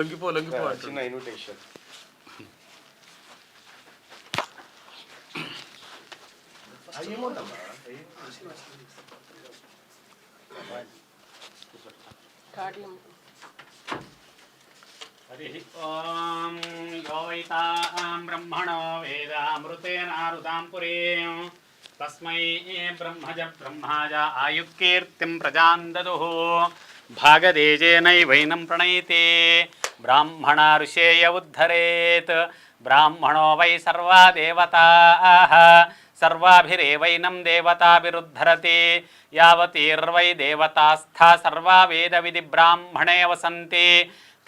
లొంగిపో చిన్న ఇన్విటేషన్. హరి ఓం యో వైతాం బ్రహ్మణో వేదామృతేనారుతాం పురీం తస్మై బ్రహ్మజ ఆయుకీర్తిం ప్రజాం దదుః భాగదేజేనైవైనం ప్రణయతే బ్రాహ్మణ ఋషేయ ఉద్ధరేత్ బ్రాహ్మణో వై సర్వా దేవతాః సర్వాభిరేవైనం దేవతాభిరుద్ధరతి యావతీర్వై దేవతాస్థా సర్వా వేదవిధి బ్రాహ్మణే వసంతి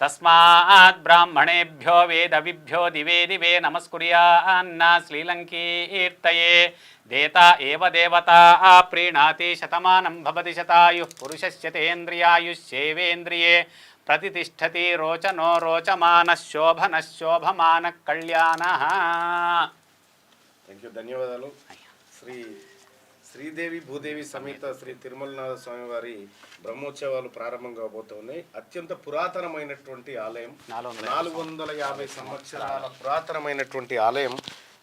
తస్మాత్ బ్రాహ్మణేభ్యో వేదవిభ్యో దివే దివే నమస్కుర్యాన్న శ్రీలంకీర్తయే దేతా ఏవ దేవతా ప్రీణాతి శతమానం భవతి శతాయుః పురుషస్య తేంద్రియాయుష్యేవేంద్రియే ప్రతిష్టతి రోచనో రోచమానః శోభనః శోభమానః కళ్యాణః. థ్యాంక్ యూ, ధన్యవాదాలు. శ్రీదేవి భూదేవి సమేత శ్రీ తిరుమలనాథ స్వామి వారి బ్రహ్మోత్సవాలు ప్రారంభం కాబోతున్నాయి. అత్యంత పురాతనమైనటువంటి ఆలయం, 450 సంవత్సరాల పురాతనమైనటువంటి ఆలయం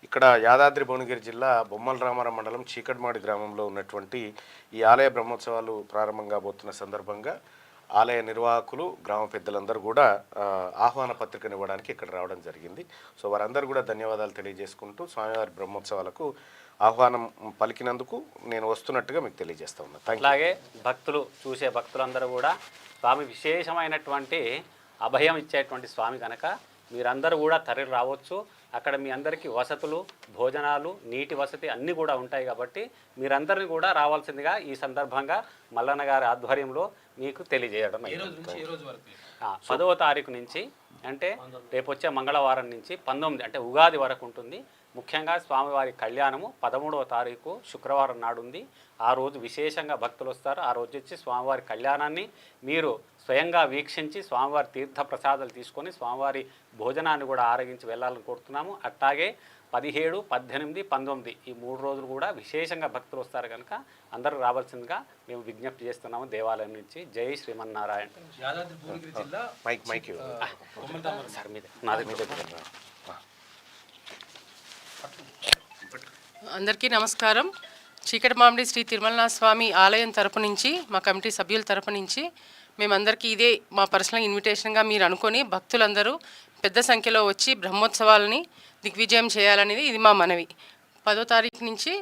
ఇక్కడ యాదాద్రి భువనగిరి జిల్లా బొమ్మల రామారం మండలం చీకటిమాడి గ్రామంలో ఉన్నటువంటి ఈ ఆలయ బ్రహ్మోత్సవాలు ప్రారంభం కాబోతున్న సందర్భంగా ఆలయ నిర్వాహకులు గ్రామ పెద్దలందరూ కూడా ఆహ్వాన పత్రికను ఇవ్వడానికి ఇక్కడ రావడం జరిగింది. సో వారందరూ కూడా ధన్యవాదాలు తెలియజేసుకుంటూ స్వామివారి బ్రహ్మోత్సవాలకు ఆహ్వానం పలికినందుకు నేను వస్తున్నట్టుగా మీకు తెలియజేస్తా ఉన్నాను. అలాగే భక్తులు చూసే భక్తులందరూ కూడా స్వామి విశేషమైనటువంటి అభయం ఇచ్చేటువంటి స్వామి కనుక మీరందరూ కూడా తరలి రావచ్చు. అక్కడ మీ అందరికీ వసతులు, భోజనాలు, నీటి వసతి అన్నీ కూడా ఉంటాయి కాబట్టి మీరందరినీ కూడా రావాల్సిందిగా ఈ సందర్భంగా మల్లన్న గారి ఆధ్వర్యంలో మీకు తెలియజేయడం. 10వ తారీఖు నుంచి అంటే రేపు వచ్చే మంగళవారం నుంచి 19 అంటే ఉగాది వరకు ఉంటుంది. ముఖ్యంగా స్వామివారి కళ్యాణము 13వ తారీఖు శుక్రవారం నాడు ఉంది. ఆ రోజు విశేషంగా భక్తులు వస్తారు. ఆ రోజు వచ్చి స్వామివారి కళ్యాణాన్ని మీరు స్వయంగా వీక్షించి స్వామివారి తీర్థ ప్రసాదాలు తీసుకొని స్వామివారి భోజనాన్ని కూడా ఆరగించి వెళ్ళాలని కోరుతున్నాము. అట్లాగే 17, 18, 19 ఈ 3 రోజులు కూడా విశేషంగా భక్తులు వస్తారు కనుక అందరూ రావాల్సిందిగా మేము విజ్ఞప్తి చేస్తున్నాము దేవాలయం నుంచి. జై శ్రీమన్నారాయణ. అందరికీ నమస్కారం. చీకటిమామిడి శ్రీ తిరుమలనాథ స్వామి ఆలయం తరపు నుంచి మా కమిటీ సభ్యుల తరపు నుంచి మేమందరికీ ఇదే మా పర్సనల్ ఇన్విటేషన్గా మీరు అనుకొని భక్తులందరూ పెద్ద సంఖ్యలో వచ్చి బ్రహ్మోత్సవాలని దిగ్విజయం చేయాలనేది ఇది మా మనవి. 10వ తారీఖు నుంచి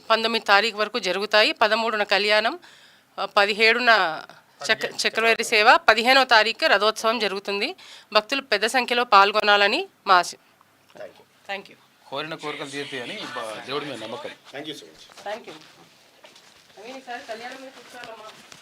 19 తారీఖు వరకు జరుగుతాయి. 13న కళ్యాణం, 17న చక్రవర్తి సేవ, 15వ తారీఖు రథోత్సవం జరుగుతుంది. భక్తులు పెద్ద సంఖ్యలో పాల్గొనాలని మా ఆశ. Thank you. కోరిన కోరికలు తీరుతాయని దేవుడి మీద నమ్మకం. Thank you so much. Thank you.